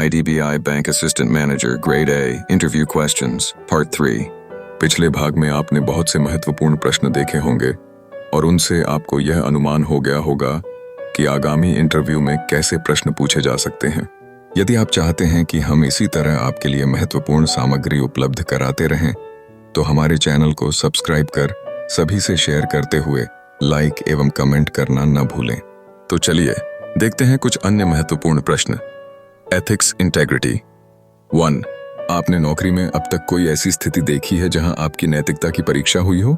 IDBI Bank Assistant Manager Grade A Interview Questions Part 3। पिछले भाग में आपने बहुत से महत्वपूर्ण प्रश्न देखे होंगे और उनसे आपको यह अनुमान हो गया होगा कि आगामी इंटरव्यू में कैसे प्रश्न पूछे जा सकते हैं। यदि आप चाहते हैं कि हम इसी तरह आपके लिए महत्वपूर्ण सामग्री उपलब्ध कराते रहें, तो हमारे चैनल को सब्सक्राइब कर सभी से शेयर करते हुए लाइक एवं कमेंट करना न भूलें। तो चलिए देखते हैं कुछ अन्य महत्वपूर्ण प्रश्न। Ethics integrity 1। आपने नौकरी में अब तक कोई ऐसी स्थिति देखी है जहां आपकी नैतिकता की परीक्षा हुई हो?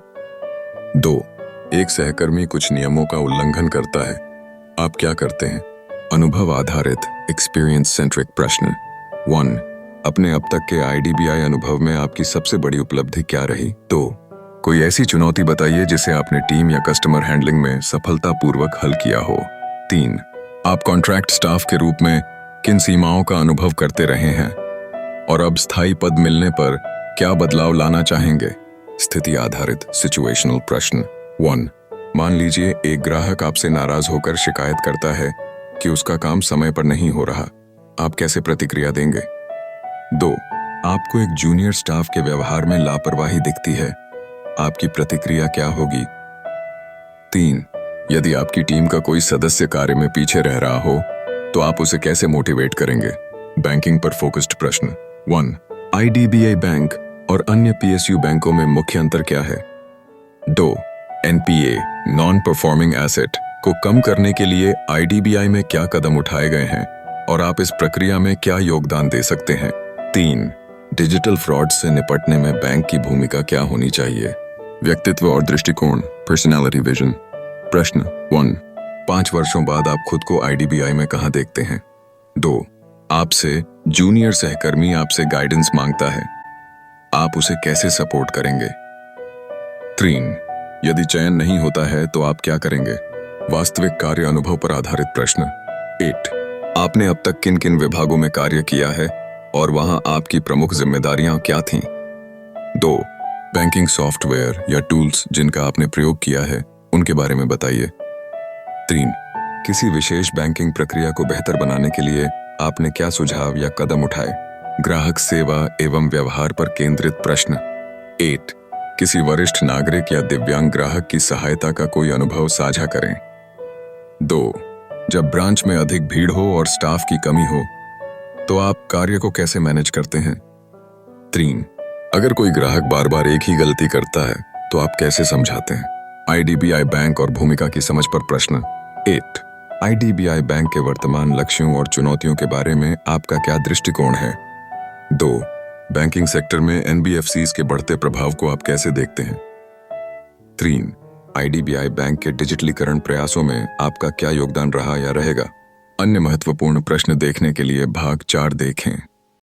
2। एक सहकर्मी कुछ नियमों का उल्लंघन करता है, आप क्या करते हैं? अनुभव आधारित एक्सपीरियंस सेंट्रिक प्रश्न 1। अपने अब तक के IDBI अनुभव में आपकी सबसे बड़ी उपलब्धि क्या रही? 2। कोई ऐसी चुनौती बताइए जिसे आपने टीम या कस्टमर हैंडलिंग में सफलतापूर्वक हल किया हो। 3। आप कॉन्ट्रैक्ट स्टाफ के रूप में किन सीमाओं का अनुभव करते रहे हैं और अब स्थायी पद मिलने पर क्या बदलाव लाना चाहेंगे? स्थिति आधारित सिचुएशनल प्रश्न 1। मान लीजिए एक ग्राहक आपसे नाराज होकर शिकायत करता है कि उसका काम समय पर नहीं हो रहा, आप कैसे प्रतिक्रिया देंगे? 2। आपको एक जूनियर स्टाफ के व्यवहार में लापरवाही दिखती है, आपकी प्रतिक्रिया क्या होगी? 3। यदि आपकी टीम का कोई सदस्य कार्य में पीछे रह रहा हो तो आप उसे कैसे मोटिवेट करेंगे? बैंकिंग पर फोकस्ड प्रश्न 1। IDBI बैंक और अन्य PSU बैंकों में मुख्य अंतर क्या है? 2। NPA नॉन परफॉर्मिंग एसेट को कम करने के लिए IDBI में क्या कदम उठाए गए हैं और आप इस प्रक्रिया में क्या योगदान दे सकते हैं? 3। डिजिटल फ्रॉड से निपटने में बैंक की भूमिका क्या होनी चाहिए? व्यक्तित्व और दृष्टिकोण पर्सनैलिटी विजन प्रश्न 1। 5 वर्षों बाद आप खुद को IDBI में कहां देखते हैं? 2। आपसे जूनियर सहकर्मी आपसे गाइडेंस मांगता है, आप उसे कैसे सपोर्ट करेंगे? 3। यदि चयन नहीं होता है तो आप क्या करेंगे? वास्तविक कार्य अनुभव पर आधारित प्रश्न 8। आपने अब तक किन किन विभागों में कार्य किया है और वहां आपकी प्रमुख जिम्मेदारियां क्या थीं? 2। बैंकिंग सॉफ्टवेयर या टूल्स जिनका आपने प्रयोग किया है उनके बारे में बताइए। 3। किसी विशेष बैंकिंग प्रक्रिया को बेहतर बनाने के लिए आपने क्या सुझाव या कदम उठाए? ग्राहक सेवा एवं व्यवहार पर केंद्रित प्रश्न 8। किसी वरिष्ठ नागरिक या दिव्यांग ग्राहक की सहायता का कोई अनुभव साझा करें। 2। जब ब्रांच में अधिक भीड़ हो और स्टाफ की कमी हो तो आप कार्य को कैसे मैनेज करते हैं? 3। अगर कोई ग्राहक बार बार एक ही गलती करता है तो आप कैसे समझाते हैं? IDBI बैंक और भूमिका की समझ पर प्रश्न 8। IDBI बैंक के वर्तमान लक्ष्यों और चुनौतियों के बारे में आपका क्या दृष्टिकोण है? 2। बैंकिंग सेक्टर में NBFCs के बढ़ते प्रभाव को आप कैसे देखते हैं? 3। IDBI बैंक के डिजिटलीकरण प्रयासों में आपका क्या योगदान रहा या रहेगा? अन्य महत्वपूर्ण प्रश्न देखने के लिए भाग 4 देखें।